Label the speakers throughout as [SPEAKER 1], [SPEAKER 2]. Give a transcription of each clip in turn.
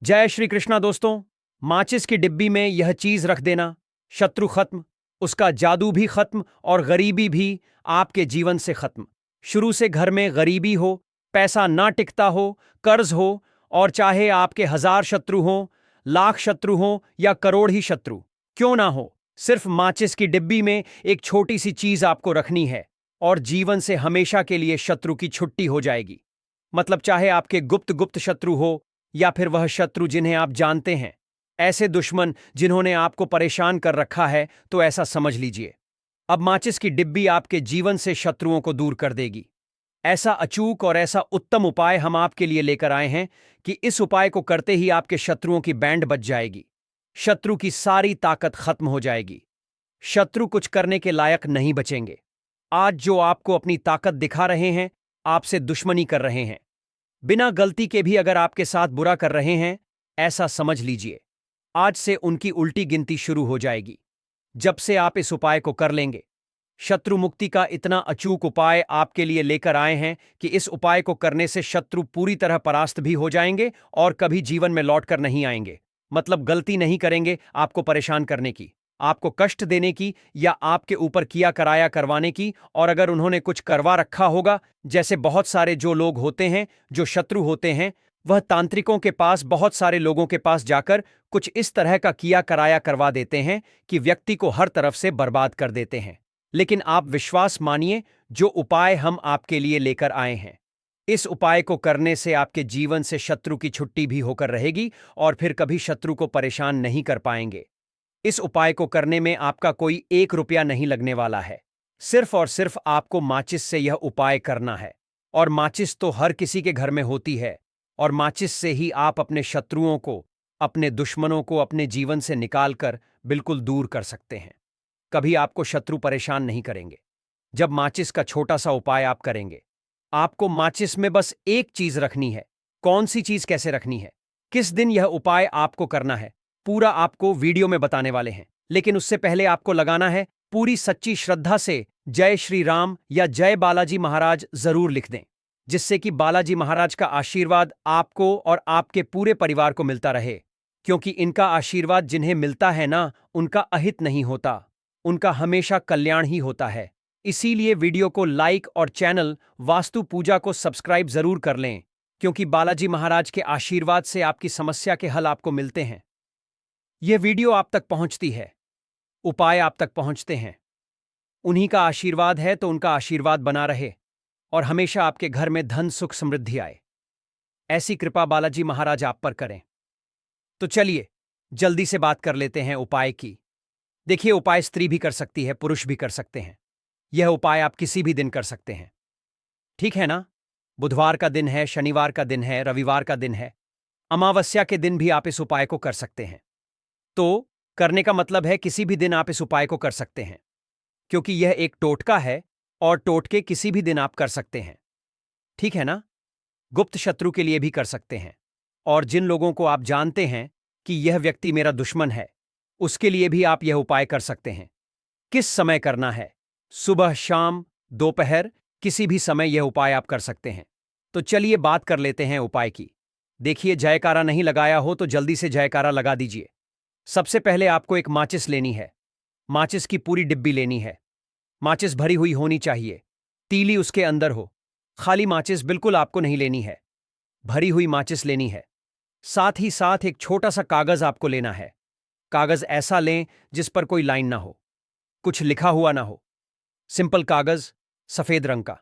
[SPEAKER 1] जय श्री कृष्णा दोस्तों। माचिस की डिब्बी में यह चीज रख देना, शत्रु खत्म, उसका जादू भी खत्म और गरीबी भी आपके जीवन से खत्म। शुरू से घर में गरीबी हो, पैसा ना टिकता हो, कर्ज हो, और चाहे आपके 1000 शत्रु हों, लाख शत्रु हों या करोड़ ही शत्रु क्यों ना हो, सिर्फ माचिस की डिब्बी में एक छोटी सी चीज आपको रखनी है और जीवन से हमेशा के लिए शत्रु की छुट्टी हो जाएगी। मतलब चाहे आपके गुप्त गुप्त शत्रु हो या फिर वह शत्रु जिन्हें आप जानते हैं, ऐसे दुश्मन जिन्होंने आपको परेशान कर रखा है, तो ऐसा समझ लीजिए अब माचिस की डिब्बी आपके जीवन से शत्रुओं को दूर कर देगी। ऐसा अचूक और ऐसा उत्तम उपाय हम आपके लिए लेकर आए हैं कि इस उपाय को करते ही आपके शत्रुओं की बैंड बज जाएगी, शत्रु की सारी ताकत खत्म हो जाएगी, शत्रु कुछ करने के लायक नहीं बचेंगे। आज जो आपको अपनी ताकत दिखा रहे हैं, आपसे दुश्मनी कर रहे हैं, बिना गलती के भी अगर आपके साथ बुरा कर रहे हैं, ऐसा समझ लीजिए आज से उनकी उल्टी गिनती शुरू हो जाएगी। जब से आप इस उपाय को कर लेंगे, शत्रु मुक्ति का इतना अचूक उपाय आपके लिए लेकर आए हैं कि इस उपाय को करने से शत्रु पूरी तरह परास्त भी हो जाएंगे और कभी जीवन में लौटकर नहीं आएंगे। मतलब गलती नहीं करेंगे आपको परेशान करने की, आपको कष्ट देने की या आपके ऊपर किया कराया करवाने की। और अगर उन्होंने कुछ करवा रखा होगा, जैसे बहुत सारे जो लोग होते हैं जो शत्रु होते हैं, वह तांत्रिकों के पास, बहुत सारे लोगों के पास जाकर कुछ इस तरह का किया कराया करवा देते हैं कि व्यक्ति को हर तरफ से बर्बाद कर देते हैं। लेकिन आप विश्वास मानिए, जो उपाय हम आपके लिए लेकर आए हैं, इस उपाय को करने से आपके जीवन से शत्रु की छुट्टी भी होकर रहेगी और फिर कभी शत्रु को परेशान नहीं कर पाएंगे। इस उपाय को करने में आपका कोई 1 रुपया नहीं लगने वाला है। सिर्फ और सिर्फ आपको माचिस से यह उपाय करना है। और माचिस तो हर किसी के घर में होती है, और माचिस से ही आप अपने शत्रुओं को, अपने दुश्मनों को अपने जीवन से निकालकर बिल्कुल दूर कर सकते हैं। कभी आपको शत्रु परेशान नहीं करेंगे जब माचिस का छोटा सा उपाय आप करेंगे। आपको माचिस में बस एक चीज रखनी है। कौन सी चीज कैसे रखनी है, किस दिन यह उपाय आपको करना है, पूरा आपको वीडियो में बताने वाले हैं। लेकिन उससे पहले आपको लगाना है पूरी सच्ची श्रद्धा से जय श्री राम या जय बालाजी महाराज जरूर लिख दें, जिससे कि बालाजी महाराज का आशीर्वाद आपको और आपके पूरे परिवार को मिलता रहे। क्योंकि इनका आशीर्वाद जिन्हें मिलता है ना, उनका अहित नहीं होता, उनका हमेशा कल्याण ही होता है। इसीलिए वीडियो को लाइक और चैनल वास्तु पूजा को सब्सक्राइब जरूर कर लें, क्योंकि बालाजी महाराज के आशीर्वाद से आपकी समस्या के हल आपको मिलते हैं। यह वीडियो आप तक पहुंचती है, उपाय आप तक पहुंचते हैं, उन्हीं का आशीर्वाद है, तो उनका आशीर्वाद बना रहे और हमेशा आपके घर में धन सुख समृद्धि आए। ऐसी कृपा बालाजी महाराज आप पर करें। तो चलिए जल्दी से बात कर लेते हैं उपाय की। देखिए, उपाय स्त्री भी कर सकती है, पुरुष भी कर सकते हैं। यह उपाय आप किसी भी दिन कर सकते हैं, ठीक है ना? बुधवार का दिन है, शनिवार का दिन है, रविवार का दिन है, अमावस्या के दिन भी आप इस उपाय को कर सकते हैं। तो करने का मतलब है किसी भी दिन आप इस उपाय को कर सकते हैं, क्योंकि यह एक टोटका है और टोटके किसी भी दिन आप कर सकते हैं, ठीक है ना? गुप्त शत्रु के लिए भी कर सकते हैं, और जिन लोगों को आप जानते हैं कि यह व्यक्ति मेरा दुश्मन है, उसके लिए भी आप यह उपाय कर सकते हैं। किस समय करना है? सुबह, शाम, दोपहर, किसी भी समय यह उपाय आप कर सकते हैं। तो चलिए बात कर लेते हैं उपाय की। देखिए, जयकारा नहीं लगाया हो तो जल्दी से जयकारा लगा दीजिए। सबसे पहले आपको एक माचिस लेनी है। माचिस की पूरी डिब्बी लेनी है। माचिस भरी हुई होनी चाहिए, तीली उसके अंदर हो। खाली माचिस बिल्कुल आपको नहीं लेनी है, भरी हुई माचिस लेनी है। साथ ही साथ एक छोटा सा कागज आपको लेना है। कागज ऐसा लें जिस पर कोई लाइन ना हो, कुछ लिखा हुआ ना हो, सिंपल कागज, सफेद रंग का।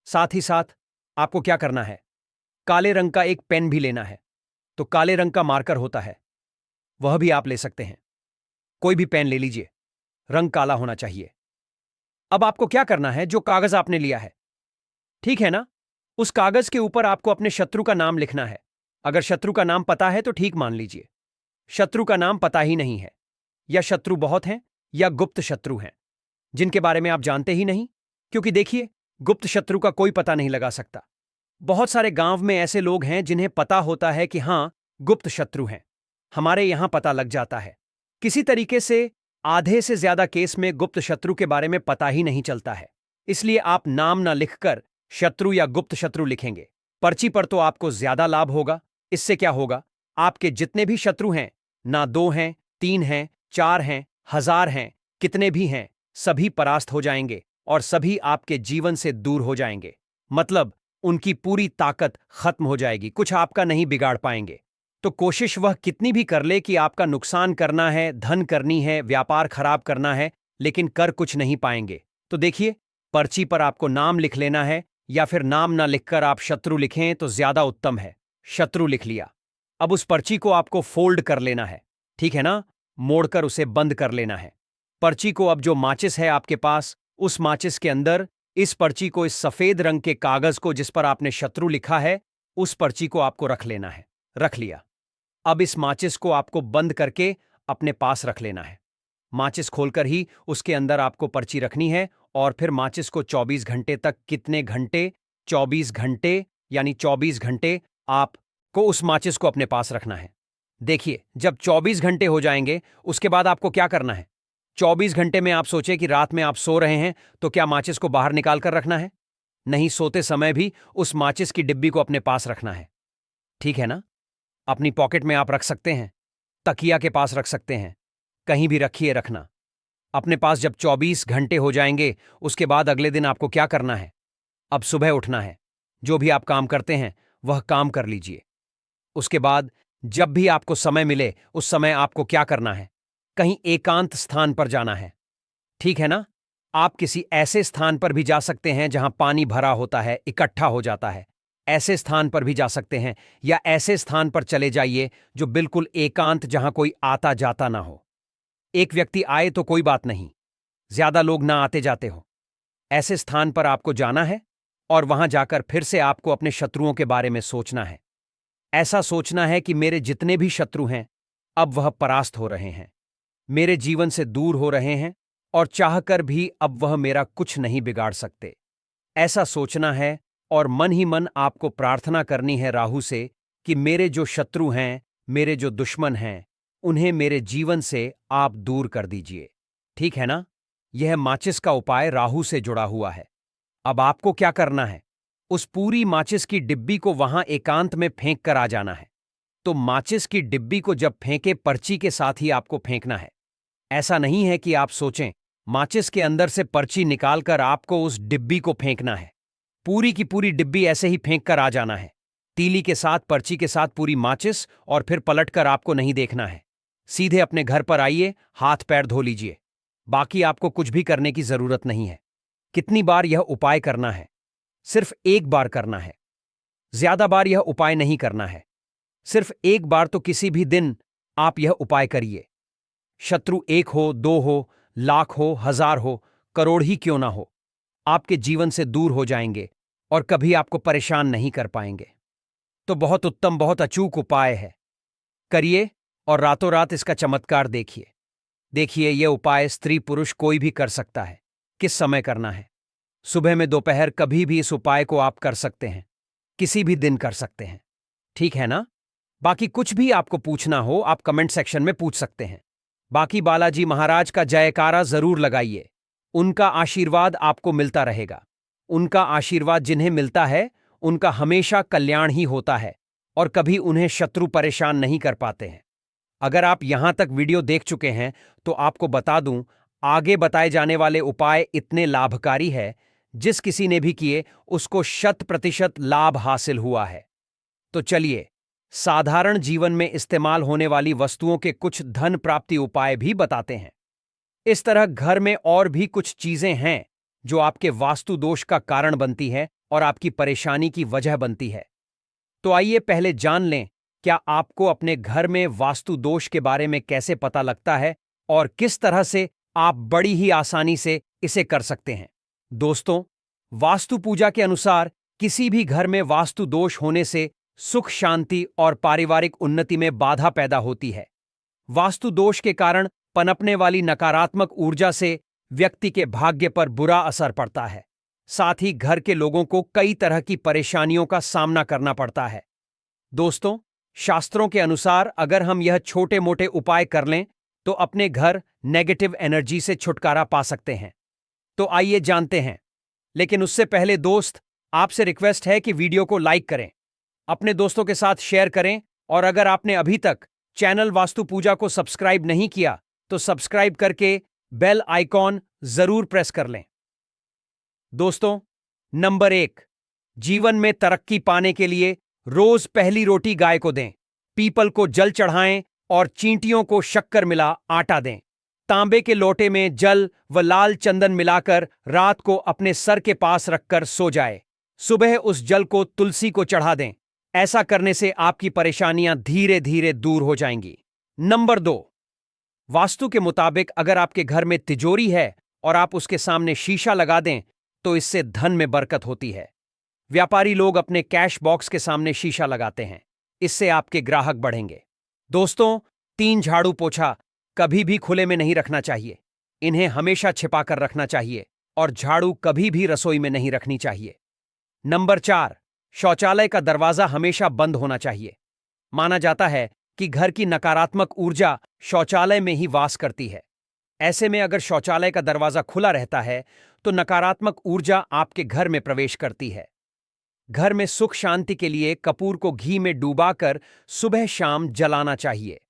[SPEAKER 1] साथ ही साथ आपको क्या करना है, काले रंग का एक पेन भी लेना है। तो काले रंग का मार्कर होता है, वह भी आप ले सकते हैं। कोई भी पेन ले लीजिए, रंग काला होना चाहिए। अब आपको क्या करना है, जो कागज आपने लिया है, ठीक है ना, उस कागज के ऊपर आपको अपने शत्रु का नाम लिखना है। अगर शत्रु का नाम पता है तो ठीक मान लीजिए, शत्रु का नाम पता ही नहीं है, या शत्रु बहुत हैं, या गुप्त शत्रु हैं जिनके बारे में आप जानते ही नहीं। क्योंकि देखिए, गुप्त शत्रु का कोई पता नहीं लगा सकता। बहुत सारे गांव में ऐसे लोग हैं जिन्हें पता होता है कि हां, गुप्त शत्रु हैं, हमारे यहां पता लग जाता है। किसी तरीके से आधे से ज्यादा केस में गुप्त शत्रु के बारे में पता ही नहीं चलता है। इसलिए आप नाम ना लिखकर शत्रु या गुप्त शत्रु लिखेंगे। पर्ची पर तो आपको ज्यादा लाभ होगा। इससे क्या होगा, आपके जितने भी शत्रु हैं, ना 2 हैं, 3 हैं, 4 हैं, 1000 हैं, कितने भी हैं, सभी परास्त हो जाएंगे और सभी आपके जीवन से दूर हो जाएंगे। मतलब उनकी पूरी ताकत खत्म हो जाएगी, कुछ आपका नहीं बिगाड़ पाएंगे। तो कोशिश वह कितनी भी कर ले कि आपका नुकसान करना है, धन करनी है, व्यापार खराब करना है, लेकिन कर कुछ नहीं पाएंगे। तो देखिए, पर्ची पर आपको नाम लिख लेना है, या फिर नाम ना लिखकर आप शत्रु लिखें तो ज्यादा उत्तम है। शत्रु लिख लिया। अब उस पर्ची को आपको फोल्ड कर लेना है, ठीक है ना? मोड़कर उसे बंद कर लेना है। पर्ची को अब जो माचिस है आपके पास, उस माचिस के अंदर इस पर्ची को, इस सफेद रंग के कागज को जिस पर आपने शत्रु लिखा है, उस पर्ची को आपको रख लेना है। रख लिया। अब इस माचिस को आपको बंद करके अपने पास रख लेना है। माचिस खोलकर ही उसके अंदर आपको पर्ची रखनी है और फिर माचिस को 24 घंटे तक, कितने घंटे? 24 घंटे, यानी 24 घंटे आपको उस माचिस को अपने पास रखना है। देखिए, जब 24 घंटे हो जाएंगे, उसके बाद आपको क्या करना है? 24 घंटे में आप सोचे कि रात में आप सो रहे हैं, तो क्या माचिस को बाहर निकाल कर रखना है? नहीं, सोते समय भी उस माचिस की डिब्बी को अपने पास रखना है। ठीक है ना? अपनी पॉकेट में आप रख सकते हैं, तकिया के पास रख सकते हैं, कहीं भी रखिए रखना। अपने पास जब 24 घंटे हो जाएंगे, उसके बाद अगले दिन आपको क्या करना है? अब सुबह उठना है। जो भी आप काम करते हैं, वह काम कर लीजिए। उसके बाद जब भी आपको समय मिले, उस समय आपको क्या करना है? कहीं एकांत स्थान पर जाना है। ठीक है ना? आप किसी ऐसे स्थान पर भी जा सकते हैं जहां पानी भरा होता है, इकट्ठा हो जाता है। ऐसे स्थान पर भी जा सकते हैं, या ऐसे स्थान पर चले जाइए जो बिल्कुल एकांत, जहां कोई आता जाता ना हो। एक व्यक्ति आए तो कोई बात नहीं, ज्यादा लोग ना आते जाते हो। ऐसे स्थान पर आपको जाना है और वहां जाकर फिर से आपको अपने शत्रुओं के बारे में सोचना है। ऐसा सोचना है कि मेरे जितने भी शत्रु हैं, अब वह परास्त हो रहे हैं, मेरे जीवन से दूर हो रहे हैं, और चाहकर भी अब वह मेरा कुछ नहीं बिगाड़ सकते। ऐसा सोचना है और मन ही मन आपको प्रार्थना करनी है राहु से कि मेरे जो शत्रु हैं, मेरे जो दुश्मन हैं, उन्हें मेरे जीवन से आप दूर कर दीजिए। ठीक है ना? यह माचिस का उपाय राहु से जुड़ा हुआ है। अब आपको क्या करना है? उस पूरी माचिस की डिब्बी को वहां एकांत में फेंक कर आ जाना है। तो माचिस की डिब्बी को जब फेंके, पर्ची के साथ ही आपको फेंकना है। ऐसा नहीं है कि आप सोचें, माचिस के अंदर से पर्ची निकालकर आपको उस डिब्बी को फेंकना है। पूरी की पूरी डिब्बी ऐसे ही फेंक कर आ जाना है, तीली के साथ, पर्ची के साथ पूरी माचिस, और फिर पलटकर आपको नहीं देखना है। सीधे अपने घर पर आइए, हाथ पैर धो लीजिए। बाकी आपको कुछ भी करने की जरूरत नहीं है। कितनी बार यह उपाय करना है? सिर्फ एक बार करना है। ज्यादा बार यह उपाय नहीं करना है। सिर्फ एक बार तो किसी भी दिन आप यह उपाय करिए। शत्रु 1 हो, 2 हो, लाख हो, 1000 हो, करोड़ ही क्यों ना हो, आपके जीवन से दूर हो जाएंगे और कभी आपको परेशान नहीं कर पाएंगे। तो बहुत उत्तम, बहुत अचूक उपाय है। करिए और रातों रात इसका चमत्कार देखिए। देखिए, यह उपाय स्त्री पुरुष कोई भी कर सकता है। किस समय करना है? सुबह में, दोपहर, कभी भी इस उपाय को आप कर सकते हैं। किसी भी दिन कर सकते हैं। ठीक है ना? बाकी कुछ भी आपको पूछना हो, आप कमेंट सेक्शन में पूछ सकते हैं। बाकी बालाजी महाराज का जयकारा जरूर लगाइए। उनका आशीर्वाद आपको मिलता रहेगा। उनका आशीर्वाद जिन्हें मिलता है, उनका हमेशा कल्याण ही होता है और कभी उन्हें शत्रु परेशान नहीं कर पाते हैं। अगर आप यहां तक वीडियो देख चुके हैं, तो आपको बता दूं, आगे बताए जाने वाले उपाय इतने लाभकारी है, जिस किसी ने भी किए उसको 100% लाभ हासिल हुआ है। तो चलिए, साधारण जीवन में इस्तेमाल होने वाली वस्तुओं के कुछ धन प्राप्ति उपाय भी बताते हैं। इस तरह घर में और भी कुछ चीजें हैं जो आपके वास्तु दोष का कारण बनती है और आपकी परेशानी की वजह बनती है। तो आइए पहले जान लें, क्या आपको अपने घर में वास्तु दोष के बारे में कैसे पता लगता है और किस तरह से आप बड़ी ही आसानी से इसे कर सकते हैं। दोस्तों, वास्तु पूजा के अनुसार किसी भी घर में वास्तु दोष होने से सुख, शांति और पारिवारिक उन्नति में बाधा पैदा होती है। वास्तु दोष के कारण पनपने वाली नकारात्मक ऊर्जा से व्यक्ति के भाग्य पर बुरा असर पड़ता है। साथ ही घर के लोगों को कई तरह की परेशानियों का सामना करना पड़ता है। दोस्तों, शास्त्रों के अनुसार अगर हम यह छोटे मोटे उपाय कर लें, तो अपने घर नेगेटिव एनर्जी से छुटकारा पा सकते हैं। तो आइए जानते हैं। लेकिन उससे पहले दोस्त, आपसे रिक्वेस्ट है कि वीडियो को लाइक करें, अपने दोस्तों के साथ शेयर करें और अगर आपने अभी तक चैनल वास्तु पूजा को सब्सक्राइब नहीं किया तो सब्सक्राइब करके बेल आइकॉन जरूर प्रेस कर लें। दोस्तों, नंबर 1, जीवन में तरक्की पाने के लिए रोज पहली रोटी गाय को दें, पीपल को जल चढ़ाएं और चींटियों को शक्कर मिला आटा दें। तांबे के लोटे में जल व लाल चंदन मिलाकर रात को अपने सर के पास रखकर सो जाए। सुबह उस जल को तुलसी को चढ़ा दें। ऐसा करने से आपकी परेशानियां धीरे धीरे दूर हो जाएंगी। नंबर 2, वास्तु के मुताबिक अगर आपके घर में तिजोरी है और आप उसके सामने शीशा लगा दें तो इससे धन में बरकत होती है। व्यापारी लोग अपने कैश बॉक्स के सामने शीशा लगाते हैं, इससे आपके ग्राहक बढ़ेंगे। दोस्तों, 3 झाड़ू पोछा कभी भी खुले में नहीं रखना चाहिए। इन्हें हमेशा छिपाकर रखना चाहिए और झाड़ू कभी भी रसोई में नहीं रखनी चाहिए। नंबर 4, शौचालय का दरवाजा हमेशा बंद होना चाहिए। माना जाता है कि घर की नकारात्मक ऊर्जा शौचालय में ही वास करती है। ऐसे में अगर शौचालय का दरवाजा खुला रहता है तो नकारात्मक ऊर्जा आपके घर में प्रवेश करती है। घर में सुख शांति के लिए कपूर को घी में डूबाकर सुबह शाम जलाना चाहिए।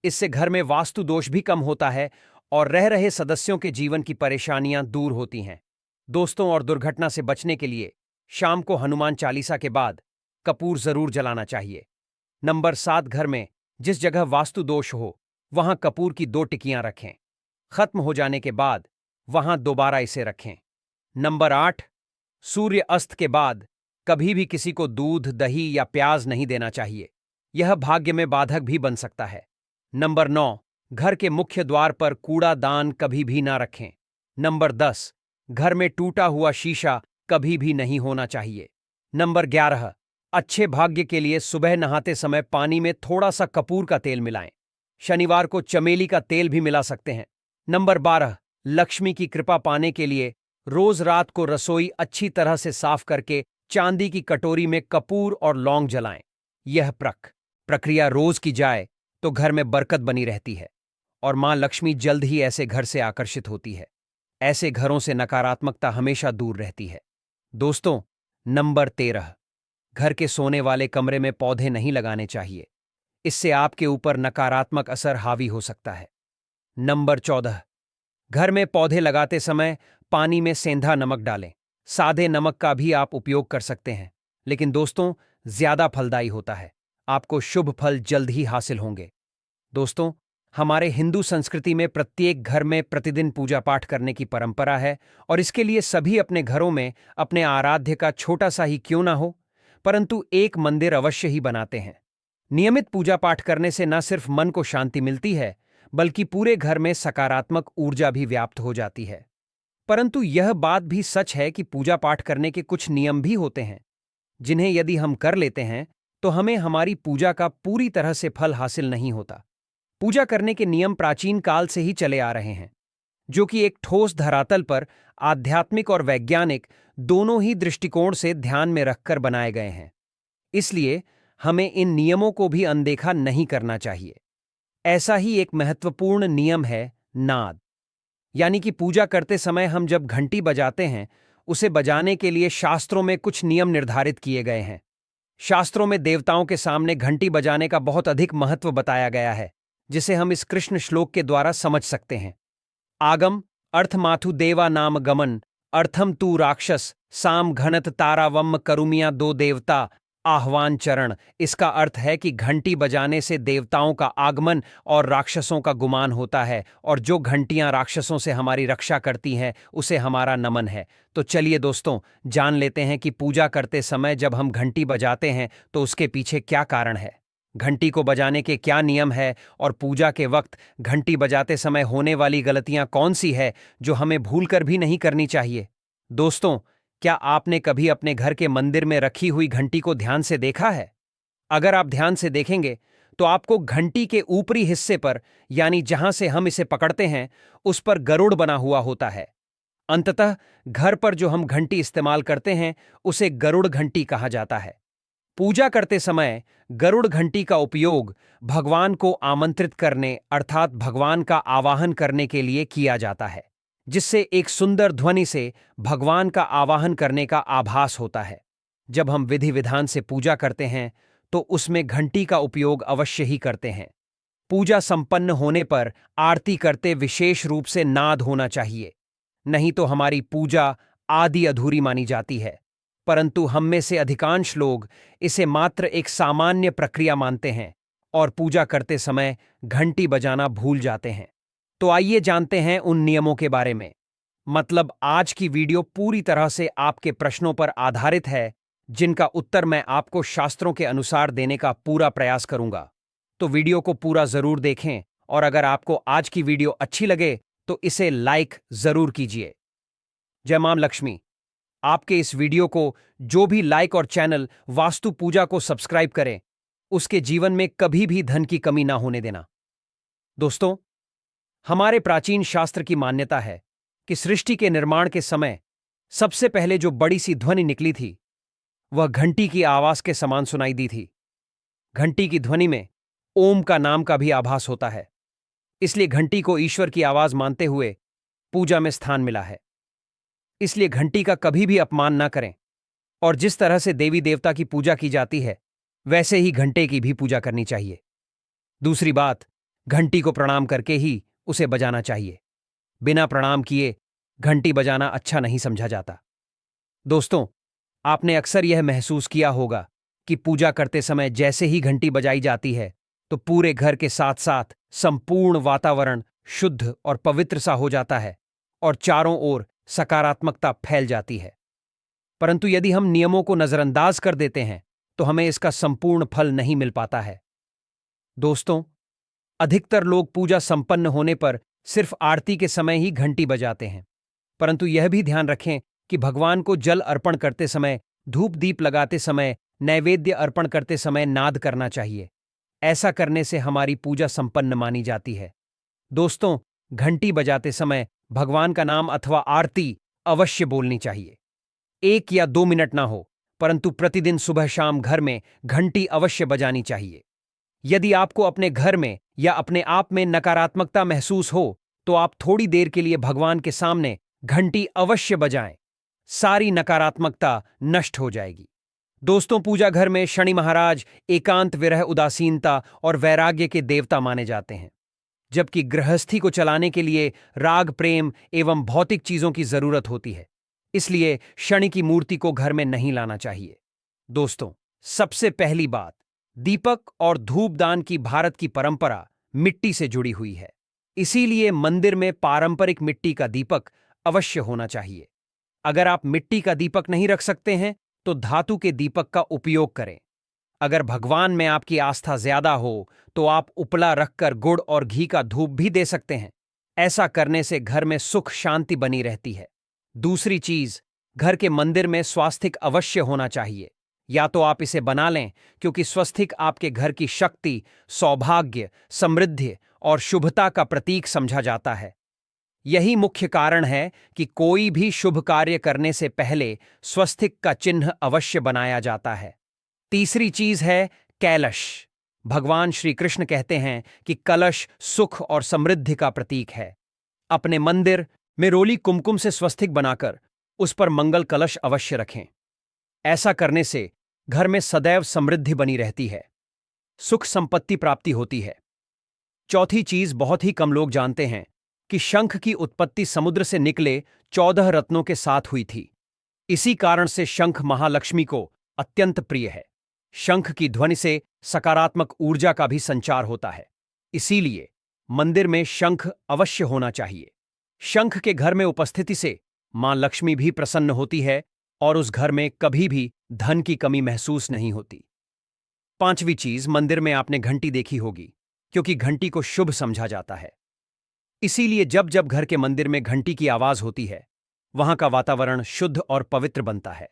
[SPEAKER 1] इससे घर में वास्तु दोष भी कम होता है और रह रहे सदस्यों के जीवन की परेशानियां दूर होती हैं। दोस्तों, और दुर्घटना से बचने के लिए शाम को हनुमान चालीसा के बाद कपूर जरूर जलाना चाहिए। नंबर 7, घर में जिस जगह वास्तु दोष हो वहां कपूर की 2 टिकियां रखें। खत्म हो जाने के बाद वहां दोबारा इसे रखें। नंबर 8, सूर्य अस्त के बाद कभी भी किसी को दूध, दही या प्याज नहीं देना चाहिए। यह भाग्य में बाधक भी बन सकता है। नंबर 9, घर के मुख्य द्वार पर कूड़ादान कभी भी ना रखें। नंबर 10, घर में टूटा हुआ शीशा कभी भी नहीं होना चाहिए। नंबर 11, अच्छे भाग्य के लिए सुबह नहाते समय पानी में थोड़ा सा कपूर का तेल मिलाएं। शनिवार को चमेली का तेल भी मिला सकते हैं। नंबर 12, लक्ष्मी की कृपा पाने के लिए रोज रात को रसोई अच्छी तरह से साफ करके चांदी की कटोरी में कपूर और लौंग जलाएं। यह प्रक्रिया रोज की जाए तो घर में बरकत बनी रहती है और मां लक्ष्मी जल्द ही ऐसे घर से आकर्षित होती है। ऐसे घरों से नकारात्मकता हमेशा दूर रहती है। दोस्तों, नंबर 13, घर के सोने वाले कमरे में पौधे नहीं लगाने चाहिए। इससे आपके ऊपर नकारात्मक असर हावी हो सकता है। नंबर 14, घर में पौधे लगाते समय पानी में सेंधा नमक डालें। सादे नमक का भी आप उपयोग कर सकते हैं, लेकिन दोस्तों ज्यादा फलदायी होता है। आपको शुभ फल जल्द ही हासिल होंगे। दोस्तों, हमारे हिंदू संस्कृति में प्रत्येक घर में प्रतिदिन पूजा पाठ करने की परंपरा है और इसके लिए सभी अपने घरों में अपने आराध्य का छोटा सा ही क्यों ना हो, परंतु एक मंदिर अवश्य ही बनाते हैं। नियमित पूजा पाठ करने से न सिर्फ मन को शांति मिलती है बल्कि पूरे घर में सकारात्मक ऊर्जा भी व्याप्त हो जाती है। परंतु यह बात भी सच है कि पूजा पाठ करने के कुछ नियम भी होते हैं, जिन्हें यदि हम कर लेते हैं तो हमें हमारी पूजा का पूरी तरह से फल हासिल नहीं होता। पूजा करने के नियम प्राचीन काल से ही चले आ रहे हैं, जो कि एक ठोस धरातल पर आध्यात्मिक और वैज्ञानिक दोनों ही दृष्टिकोण से ध्यान में रखकर बनाए गए हैं। इसलिए हमें इन नियमों को भी अनदेखा नहीं करना चाहिए। ऐसा ही एक महत्वपूर्ण नियम है नाद, यानी कि पूजा करते समय हम जब घंटी बजाते हैं उसे बजाने के लिए शास्त्रों में कुछ नियम निर्धारित किए गए हैं। शास्त्रों में देवताओं के सामने घंटी बजाने का बहुत अधिक महत्व बताया गया है, जिसे हम इस कृष्ण श्लोक के द्वारा समझ सकते हैं। आगम अर्थमाथु देवा नाम गमन अर्थम तू राक्षस साम घनत तारावम करुमिया दो देवता आह्वान चरण। इसका अर्थ है कि घंटी बजाने से देवताओं का आगमन और राक्षसों का गुमान होता है, और जो घंटियां राक्षसों से हमारी रक्षा करती हैं उसे हमारा नमन है। तो चलिए दोस्तों, जान लेते हैं कि पूजा करते समय जब हम घंटी बजाते हैं तो उसके पीछे क्या कारण है, घंटी को बजाने के क्या नियम है और पूजा के वक्त घंटी बजाते समय होने वाली गलतियां कौन सी है जो हमें भूलकर भी नहीं करनी चाहिए। दोस्तों, क्या आपने कभी अपने घर के मंदिर में रखी हुई घंटी को ध्यान से देखा है? अगर आप ध्यान से देखेंगे तो आपको घंटी के ऊपरी हिस्से पर, यानी जहां से हम इसे पकड़ते हैं, उस पर गरुड़ बना हुआ होता है। अंततः घर पर जो हम घंटी इस्तेमाल करते हैं उसे गरुड़ घंटी कहा जाता है। पूजा करते समय गरुड़ घंटी का उपयोग भगवान को आमंत्रित करने अर्थात भगवान का आवाहन करने के लिए किया जाता है, जिससे एक सुंदर ध्वनि से भगवान का आवाहन करने का आभास होता है। जब हम विधि विधान से पूजा करते हैं तो उसमें घंटी का उपयोग अवश्य ही करते हैं। पूजा संपन्न होने पर आरती करते विशेष रूप से नाद होना चाहिए, नहीं तो हमारी पूजा आधी अधूरी मानी जाती है। परंतु हम में से अधिकांश लोग इसे मात्र एक सामान्य प्रक्रिया मानते हैं और पूजा करते समय घंटी बजाना भूल जाते हैं। तो आइए जानते हैं उन नियमों के बारे में। मतलब आज की वीडियो पूरी तरह से आपके प्रश्नों पर आधारित है, जिनका उत्तर मैं आपको शास्त्रों के अनुसार देने का पूरा प्रयास करूंगा। तो वीडियो को पूरा जरूर देखें और अगर आपको आज की वीडियो अच्छी लगे तो इसे लाइक जरूर कीजिए। जय मां लक्ष्मी। आपके इस वीडियो को जो भी लाइक और चैनल वास्तु पूजा को सब्सक्राइब करें, उसके जीवन में कभी भी धन की कमी ना होने देना। दोस्तों, हमारे प्राचीन शास्त्र की मान्यता है कि सृष्टि के निर्माण के समय सबसे पहले जो बड़ी सी ध्वनि निकली थी वह घंटी की आवाज के समान सुनाई दी थी। घंटी की ध्वनि में ओम का नाम का भी आभास होता है, इसलिए घंटी को ईश्वर की आवाज मानते हुए पूजा में स्थान मिला है। इसलिए घंटी का कभी भी अपमान ना करें और जिस तरह से देवी देवता की पूजा की जाती है वैसे ही घंटे की भी पूजा करनी चाहिए। दूसरी बात, घंटी को प्रणाम करके ही उसे बजाना चाहिए। बिना प्रणाम किए घंटी बजाना अच्छा नहीं समझा जाता। दोस्तों, आपने अक्सर यह महसूस किया होगा कि पूजा करते समय जैसे ही घंटी बजाई जाती है तो पूरे घर के साथ साथ संपूर्ण वातावरण शुद्ध और पवित्र सा हो जाता है और चारों ओर सकारात्मकता फैल जाती है। परंतु यदि हम नियमों को नजरअंदाज कर देते हैं तो हमें इसका संपूर्ण फल नहीं मिल पाता है। दोस्तों, अधिकतर लोग पूजा संपन्न होने पर सिर्फ आरती के समय ही घंटी बजाते हैं, परंतु यह भी ध्यान रखें कि भगवान को जल अर्पण करते समय, धूप दीप लगाते समय, नैवेद्य अर्पण करते समय नाद करना चाहिए। ऐसा करने से हमारी पूजा संपन्न मानी जाती है। दोस्तों, घंटी बजाते समय भगवान का नाम अथवा आरती अवश्य बोलनी चाहिए। 1 या 2 मिनट ना हो, परंतु प्रतिदिन सुबह शाम घर में घंटी अवश्य बजानी चाहिए। यदि आपको अपने घर में या अपने आप में नकारात्मकता महसूस हो तो आप थोड़ी देर के लिए भगवान के सामने घंटी अवश्य बजाएं। सारी नकारात्मकता नष्ट हो जाएगी। दोस्तों, पूजा घर में शनि महाराज एकांत, विरह, उदासीनता और वैराग्य के देवता माने जाते हैं, जबकि गृहस्थी को चलाने के लिए राग, प्रेम एवं भौतिक चीजों की जरूरत होती है। इसलिए शनि की मूर्ति को घर में नहीं लाना चाहिए। दोस्तों, सबसे पहली बात, दीपक और धूपदान की भारत की परंपरा मिट्टी से जुड़ी हुई है। इसीलिए मंदिर में पारंपरिक मिट्टी का दीपक अवश्य होना चाहिए। अगर आप मिट्टी का दीपक नहीं रख सकते हैं तो धातु के दीपक का उपयोग करें। अगर भगवान में आपकी आस्था ज्यादा हो तो आप उपला रखकर गुड़ और घी का धूप भी दे सकते हैं। ऐसा करने से घर में सुख शांति बनी रहती है। दूसरी चीज, घर के मंदिर में स्वास्तिक अवश्य होना चाहिए। या तो आप इसे बना लें, क्योंकि स्वस्तिक आपके घर की शक्ति, सौभाग्य, समृद्धि और शुभता का प्रतीक समझा जाता है। यही मुख्य कारण है कि कोई भी शुभ कार्य करने से पहले स्वस्तिक का चिन्ह अवश्य बनाया जाता है। तीसरी चीज है कैलश। भगवान श्री कृष्ण कहते हैं कि कलश सुख और समृद्धि का प्रतीक है। अपने मंदिर में रोली कुमकुम से स्वस्तिक बनाकर उस पर मंगल कलश अवश्य रखें। ऐसा करने से घर में सदैव समृद्धि बनी रहती है, सुख संपत्ति प्राप्ति होती है। चौथी चीज बहुत ही कम लोग जानते हैं कि शंख की उत्पत्ति समुद्र से निकले 14 रत्नों के साथ हुई थी। इसी कारण से शंख महालक्ष्मी को अत्यंत प्रिय है। शंख की ध्वनि से सकारात्मक ऊर्जा का भी संचार होता है। इसीलिए मंदिर में शंख अवश्य होना चाहिए। शंख के घर में उपस्थिति से मां लक्ष्मी भी प्रसन्न होती है और उस घर में कभी भी धन की कमी महसूस नहीं होती। पांचवी चीज, मंदिर में आपने घंटी देखी होगी, क्योंकि घंटी को शुभ समझा जाता है। इसीलिए जब जब घर के मंदिर में घंटी की आवाज होती है वहां का वातावरण शुद्ध और पवित्र बनता है।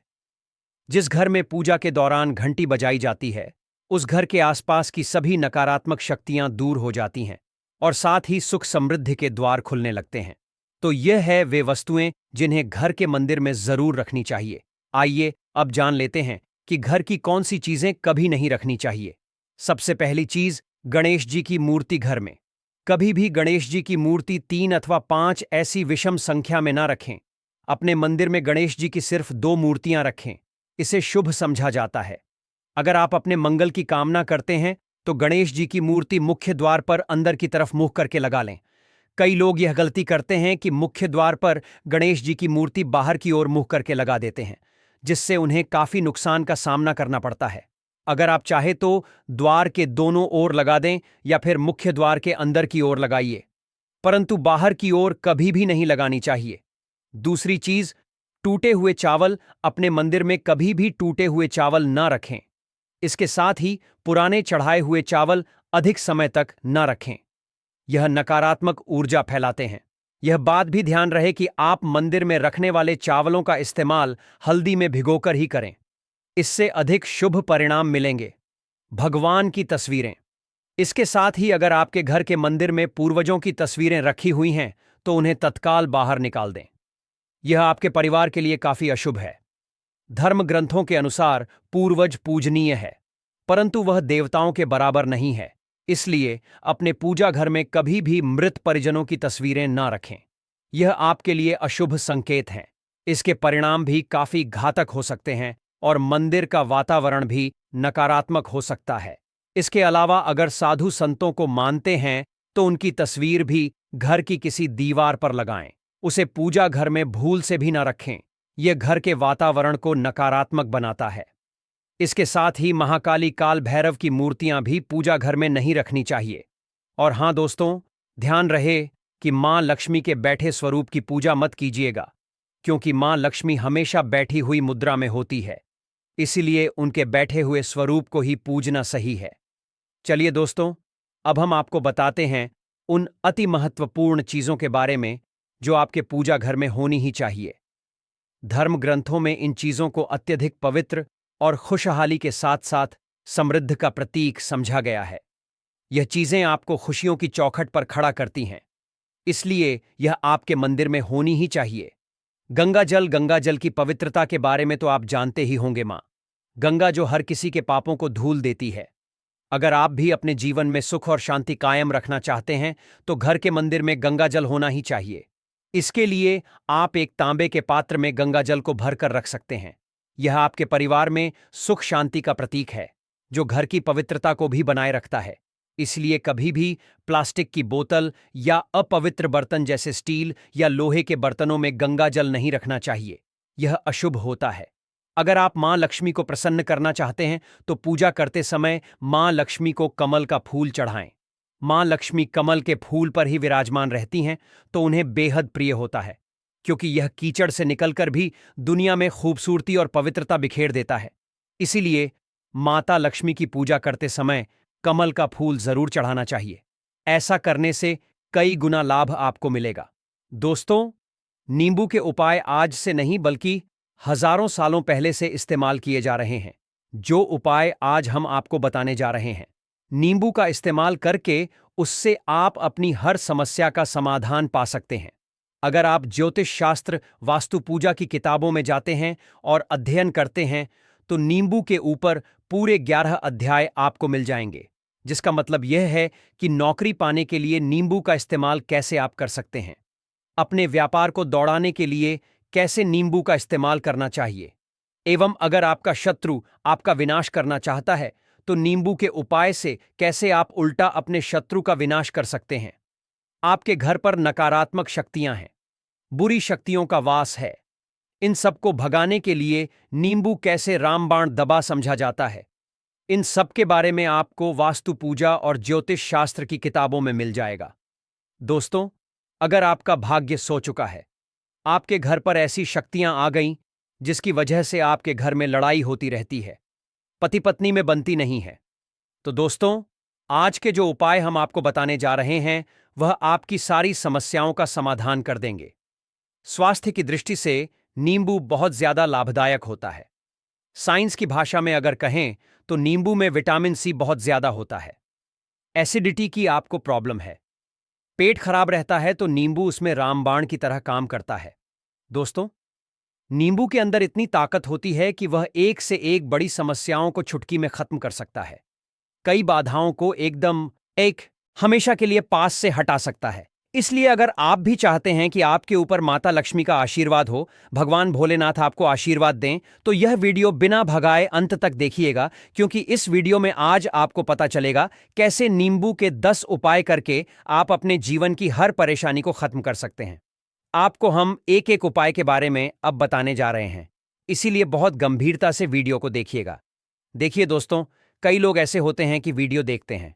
[SPEAKER 1] जिस घर में पूजा के दौरान घंटी बजाई जाती है उस घर के आसपास की सभी नकारात्मक शक्तियां दूर हो जाती हैं और साथ ही सुख समृद्धि के द्वार खुलने लगते हैं। तो यह है वे वस्तुएं जिन्हें घर के मंदिर में जरूर रखनी चाहिए। आइए अब जान लेते हैं कि घर की कौन सी चीजें कभी नहीं रखनी चाहिए। सबसे पहली चीज, गणेश जी की मूर्ति घर में। कभी भी गणेश जी की मूर्ति 3 अथवा 5 ऐसी विषम संख्या में ना रखें। अपने मंदिर में गणेश जी की सिर्फ 2 मूर्तियां रखें। इसे शुभ समझा जाता है। अगर आप अपने मंगल की कामना करते हैं तो गणेश जी की मूर्ति मुख्य द्वार पर अंदर की तरफ मुंह करके लगा लें। कई लोग यह गलती करते हैं कि मुख्य द्वार पर गणेश जी की मूर्ति बाहर की ओर मुंह करके लगा देते हैं, जिससे उन्हें काफी नुकसान का सामना करना पड़ता है। अगर आप चाहे तो द्वार के दोनों ओर लगा दें या फिर मुख्य द्वार के अंदर की ओर लगाइए, परंतु बाहर की ओर कभी भी नहीं लगानी चाहिए। दूसरी चीज, टूटे हुए चावल अपने मंदिर में कभी भी टूटे हुए चावल न रखें। इसके साथ ही पुराने चढ़ाए हुए चावल अधिक समय तक न रखें। यह नकारात्मक ऊर्जा फैलाते हैं। यह बात भी ध्यान रहे कि आप मंदिर में रखने वाले चावलों का इस्तेमाल हल्दी में भिगोकर ही करें। इससे अधिक शुभ परिणाम मिलेंगे। भगवान की तस्वीरें। इसके साथ ही अगर आपके घर के मंदिर में पूर्वजों की तस्वीरें रखी हुई हैं तो उन्हें तत्काल बाहर निकाल दें। यह आपके परिवार के लिए काफी अशुभ है। धर्म ग्रंथों के अनुसार पूर्वज पूजनीय है, परंतु वह देवताओं के बराबर नहीं है। इसलिए अपने पूजा घर में कभी भी मृत परिजनों की तस्वीरें न रखें। यह आपके लिए अशुभ संकेत हैं। इसके परिणाम भी काफी घातक हो सकते हैं और मंदिर का वातावरण भी नकारात्मक हो सकता है। इसके अलावा अगर साधु संतों को मानते हैं तो उनकी तस्वीर भी घर की किसी दीवार पर लगाएं। उसे पूजा घर में भूल से भी न रखें। यह घर के वातावरण को नकारात्मक बनाता है। इसके साथ ही महाकाली काल भैरव की मूर्तियां भी पूजा घर में नहीं रखनी चाहिए। और हां दोस्तों, ध्यान रहे कि मां लक्ष्मी के बैठे स्वरूप की पूजा मत कीजिएगा, क्योंकि मां लक्ष्मी हमेशा बैठी हुई मुद्रा में होती है। इसीलिए उनके बैठे हुए स्वरूप को ही पूजना सही है। चलिए दोस्तों, अब हम आपको बताते हैं उन अति महत्वपूर्ण चीजों के बारे में जो आपके पूजा घर में होनी ही चाहिए। धर्म ग्रंथों में इन चीजों को अत्यधिक पवित्र और खुशहाली के साथ साथ समृद्धि का प्रतीक समझा गया है। यह चीजें आपको खुशियों की चौखट पर खड़ा करती हैं, इसलिए यह आपके मंदिर में होनी ही चाहिए। गंगा जल की पवित्रता के बारे में तो आप जानते ही होंगे। मां गंगा जो हर किसी के पापों को धुल देती है। अगर आप भी अपने जीवन में सुख और शांति कायम रखना चाहते हैं तो घर के मंदिर में गंगा जल होना ही चाहिए। इसके लिए आप एक तांबे के पात्र में गंगा जल को भरकर रख सकते हैं। यह आपके परिवार में सुख शांति का प्रतीक है, जो घर की पवित्रता को भी बनाए रखता है। इसलिए कभी भी प्लास्टिक की बोतल या अपवित्र बर्तन जैसे स्टील या लोहे के बर्तनों में गंगा जल नहीं रखना चाहिए। यह अशुभ होता है। अगर आप मां लक्ष्मी को प्रसन्न करना चाहते हैं तो पूजा करते समय मां लक्ष्मी को कमल का फूल चढ़ाएं। मां लक्ष्मी कमल के फूल पर ही विराजमान रहती हैं, तो उन्हें बेहद प्रिय होता है, क्योंकि यह कीचड़ से निकलकर भी दुनिया में खूबसूरती और पवित्रता बिखेर देता है। इसीलिए माता लक्ष्मी की पूजा करते समय कमल का फूल जरूर चढ़ाना चाहिए। ऐसा करने से कई गुना लाभ आपको मिलेगा। दोस्तों, नींबू के उपाय आज से नहीं बल्कि हजारों सालों पहले से इस्तेमाल किए जा रहे हैं। जो उपाय आज हम आपको बताने जा रहे हैं, नींबू का इस्तेमाल करके उससे आप अपनी हर समस्या का समाधान पा सकते हैं। अगर आप ज्योतिष शास्त्र, वास्तु पूजा की किताबों में जाते हैं और अध्ययन करते हैं तो नींबू के ऊपर पूरे 11 अध्याय आपको मिल जाएंगे, जिसका मतलब यह है कि नौकरी पाने के लिए नींबू का इस्तेमाल कैसे आप कर सकते हैं, अपने व्यापार को दौड़ाने के लिए कैसे नींबू का इस्तेमाल करना चाहिए, एवं अगर आपका शत्रु आपका विनाश करना चाहता है तो नींबू के उपाय से कैसे आप उल्टा अपने शत्रु का विनाश कर सकते हैं। आपके घर पर नकारात्मक शक्तियां हैं, बुरी शक्तियों का वास है, इन सबको भगाने के लिए नींबू कैसे रामबाण दबा समझा जाता है, इन सब के बारे में आपको वास्तु पूजा और ज्योतिष शास्त्र की किताबों में मिल जाएगा। दोस्तों, अगर आपका भाग्य सो चुका है, आपके घर पर ऐसी शक्तियां आ गईं जिसकी वजह से आपके घर में लड़ाई होती रहती है, पति पत्नी में बनती नहीं है, तो दोस्तों, आज के जो उपाय हम आपको बताने जा रहे हैं वह आपकी सारी समस्याओं का समाधान कर देंगे। स्वास्थ्य की दृष्टि से नींबू बहुत ज्यादा लाभदायक होता है। साइंस की भाषा में अगर कहें तो नींबू में विटामिन सी बहुत ज्यादा होता है। एसिडिटी की आपको प्रॉब्लम है, पेट खराब रहता है, तो नींबू उसमें रामबाण की तरह काम करता है। दोस्तों, नींबू के अंदर इतनी ताकत होती है कि वह एक से एक बड़ी समस्याओं को चुटकी में खत्म कर सकता है। कई बाधाओं को एकदम हमेशा के लिए पास से हटा सकता है। इसलिए अगर आप भी चाहते हैं कि आपके ऊपर माता लक्ष्मी का आशीर्वाद हो, भगवान भोलेनाथ आपको आशीर्वाद दें, तो यह वीडियो बिना भगाए अंत तक देखिएगा, क्योंकि इस वीडियो में आज आपको पता चलेगा कैसे नींबू के 10 उपाय करके आप अपने जीवन की हर परेशानी को खत्म कर सकते हैं। आपको हम एक एक उपाय के बारे में अब बताने जा रहे हैं, इसीलिए बहुत गंभीरता से वीडियो को देखिएगा। देखिए दोस्तों, कई लोग ऐसे होते हैं कि वीडियो देखते हैं,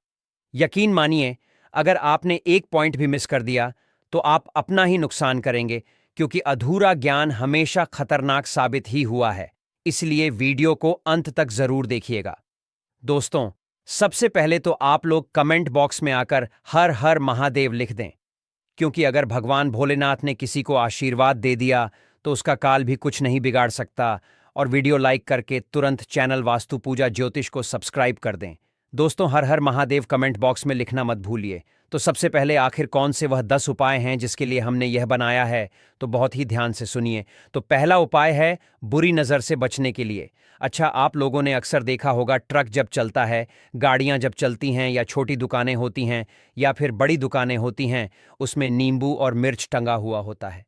[SPEAKER 1] यकीन मानिए अगर आपने एक पॉइंट भी मिस कर दिया तो आप अपना ही नुकसान करेंगे, क्योंकि अधूरा ज्ञान हमेशा खतरनाक साबित ही हुआ है। इसलिए वीडियो को अंत तक जरूर देखिएगा। दोस्तों, सबसे पहले तो आप लोग कमेंट बॉक्स में आकर हर हर महादेव लिख दें, क्योंकि अगर भगवान भोलेनाथ ने किसी को आशीर्वाद दे दिया तो उसका काल भी कुछ नहीं बिगाड़ सकता। और वीडियो लाइक करके तुरंत चैनल वास्तु पूजा ज्योतिष को सब्सक्राइब कर दें। दोस्तों, हर हर महादेव कमेंट बॉक्स में लिखना मत भूलिए। तो सबसे पहले आखिर कौन से वह 10 उपाय हैं जिसके लिए हमने यह बनाया है, तो बहुत ही ध्यान से सुनिए। तो पहला उपाय है बुरी नज़र से बचने के लिए। अच्छा, आप लोगों ने अक्सर देखा होगा, ट्रक जब चलता है, गाड़ियां जब चलती हैं, या छोटी दुकानें होती हैं या फिर बड़ी दुकानें होती हैं, उसमें नींबू और मिर्च टंगा हुआ होता है।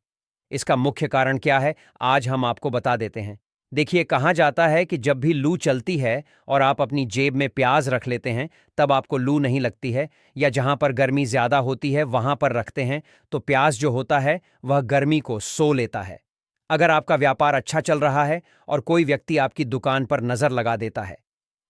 [SPEAKER 1] इसका मुख्य कारण क्या है, आज हम आपको बता देते हैं। देखिए, कहा जाता है कि जब भी लू चलती है और आप अपनी जेब में प्याज रख लेते हैं, तब आपको लू नहीं लगती है, या जहां पर गर्मी ज्यादा होती है वहां पर रखते हैं तो प्याज जो होता है वह गर्मी को सो लेता है। अगर आपका व्यापार अच्छा चल रहा है और कोई व्यक्ति आपकी दुकान पर नजर लगा देता है,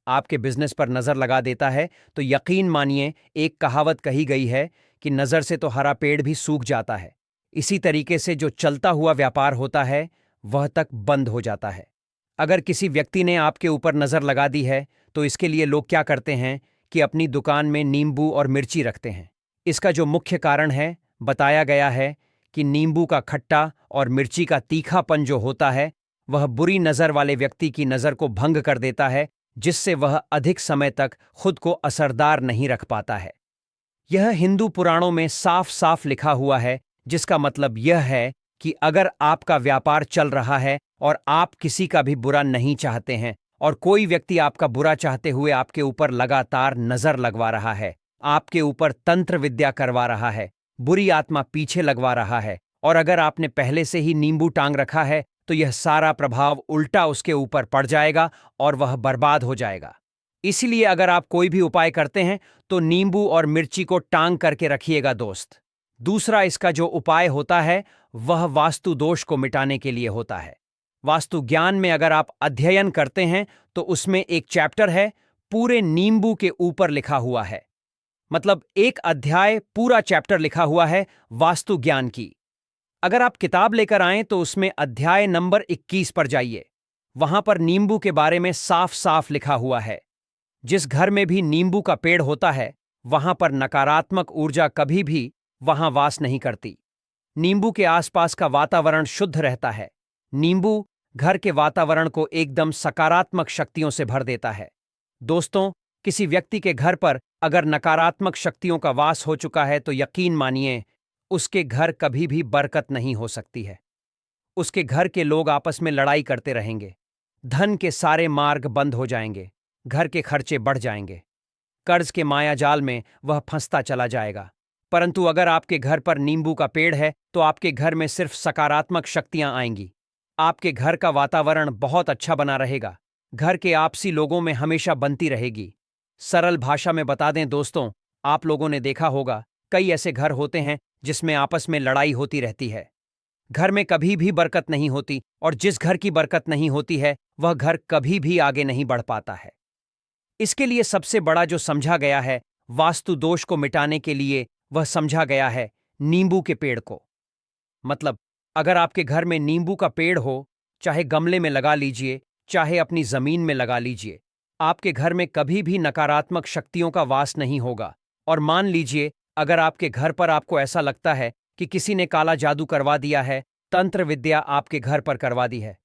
[SPEAKER 1] आपके बिजनेस पर नजर लगा देता है, तो यकीन मानिए, एक कहावत कही गई है कि नजर से तो हरा पेड़ भी सूख जाता है। इसी तरीके से जो चलता हुआ व्यापार होता है वह तक बंद हो जाता है। अगर किसी व्यक्ति ने आपके ऊपर नजर लगा दी है तो इसके लिए लोग क्या करते हैं कि अपनी दुकान में नींबू और मिर्ची रखते हैं। इसका जो मुख्य कारण है, बताया गया है कि नींबू का खट्टा और मिर्ची का तीखापन जो होता है वह बुरी नजर वाले व्यक्ति की नजर को भंग कर देता है, जिससे वह अधिक समय तक खुद को असरदार नहीं रख पाता है। यह हिंदू पुराणों में साफ साफ लिखा हुआ है, जिसका मतलब यह है कि अगर आपका व्यापार चल रहा है और आप किसी का भी बुरा नहीं चाहते हैं, और कोई व्यक्ति आपका बुरा चाहते हुए आपके ऊपर लगातार नजर लगवा रहा है, आपके ऊपर तंत्र विद्या करवा रहा है, बुरी आत्मा पीछे लगवा रहा है, और अगर आपने पहले से ही नींबू टांग रखा है, तो यह सारा प्रभाव उल्टा उसके ऊपर पड़ जाएगा और वह बर्बाद हो जाएगा। इसलिए अगर आप कोई भी उपाय करते हैं तो नींबू और मिर्ची को टांग करके रखिएगा दोस्त। दूसरा इसका जो उपाय होता है वह वास्तु दोष को मिटाने के लिए होता है। वास्तु ज्ञान में अगर आप अध्ययन करते हैं तो उसमें एक चैप्टर है, पूरे नींबू के ऊपर लिखा हुआ है, मतलब एक अध्याय पूरा चैप्टर लिखा हुआ है वास्तु ज्ञान की। अगर आप किताब लेकर आएं तो उसमें अध्याय नंबर 21 पर जाइए। वहां पर नींबू के बारे में साफ साफ लिखा हुआ है। जिस घर में भी नींबू का पेड़ होता है वहां पर नकारात्मक ऊर्जा कभी भी वहां वास नहीं करती। नींबू के आसपास का वातावरण शुद्ध रहता है। नींबू घर के वातावरण को एकदम सकारात्मक शक्तियों से भर देता है। दोस्तों, किसी व्यक्ति के घर पर अगर नकारात्मक शक्तियों का वास हो चुका है तो यकीन मानिए, उसके घर कभी भी बरकत नहीं हो सकती है। उसके घर के लोग आपस में लड़ाई करते रहेंगे, धन के सारे मार्ग बंद हो जाएंगे, घर के खर्चे बढ़ जाएंगे, कर्ज के मायाजाल में वह फंसता चला जाएगा। परंतु अगर आपके घर पर नींबू का पेड़ है तो आपके घर में सिर्फ सकारात्मक शक्तियां आएंगी। आपके घर का वातावरण बहुत अच्छा बना रहेगा। घर के आपसी लोगों में हमेशा बनती रहेगी। सरल भाषा में बता दें दोस्तों, आप लोगों ने देखा होगा, कई ऐसे घर होते हैं जिसमें आपस में लड़ाई होती रहती है। घर में कभी भी बरकत नहीं होती, और जिस घर की बरकत नहीं होती है वह घर कभी भी आगे नहीं बढ़ पाता है। इसके लिए सबसे बड़ा जो समझा गया है वास्तु दोष को मिटाने के लिए, वह समझा गया है नींबू के पेड़ को। मतलब अगर आपके घर में नींबू का पेड़ हो, चाहे गमले में लगा लीजिए, चाहे अपनी जमीन में लगा लीजिए, आपके घर में कभी भी नकारात्मक शक्तियों का वास नहीं होगा। और मान लीजिए अगर आपके घर पर आपको ऐसा लगता है कि किसी ने काला जादू करवा दिया है, तंत्र विद्या आपके घर पर करवा दी है,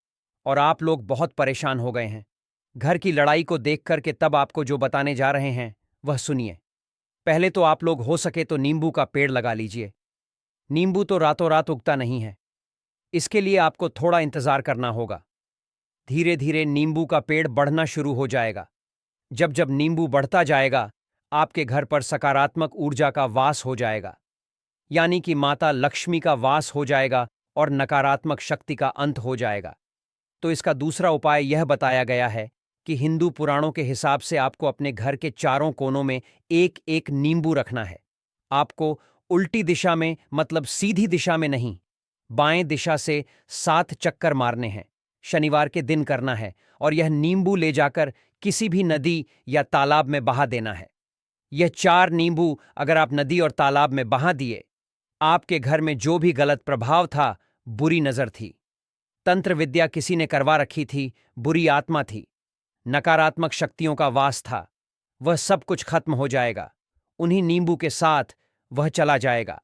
[SPEAKER 1] और आप लोग बहुत परेशान हो गए हैं घर की लड़ाई को देख करके, तब आपको जो बताने जा रहे हैं वह सुनिए। पहले तो आप लोग हो सके तो नींबू का पेड़ लगा लीजिए। नींबू तो रातों रात उगता नहीं है, इसके लिए आपको थोड़ा इंतजार करना होगा। धीरे धीरे नींबू का पेड़ बढ़ना शुरू हो जाएगा। जब जब नींबू बढ़ता जाएगा, आपके घर पर सकारात्मक ऊर्जा का वास हो जाएगा। यानी कि माता लक्ष्मी का वास हो जाएगा और नकारात्मक शक्ति का अंत हो जाएगा। तो इसका दूसरा उपाय यह बताया गया है कि हिंदू पुराणों के हिसाब से आपको अपने घर के चारों कोनों में एक एक नींबू रखना है। आपको उल्टी दिशा में, मतलब सीधी दिशा में नहीं, बाएं दिशा से 7 चक्कर मारने हैं। शनिवार के दिन करना है और यह नींबू ले जाकर किसी भी नदी या तालाब में बहा देना है। यह 4 नींबू अगर आप नदी और तालाब में बहा दिए, आपके घर में जो भी गलत प्रभाव था, बुरी नजर थी, तंत्र विद्या किसी ने करवा रखी थी, बुरी आत्मा थी, नकारात्मक शक्तियों का वास था, वह सब कुछ खत्म हो जाएगा। उन्हीं नींबू के साथ वह चला जाएगा।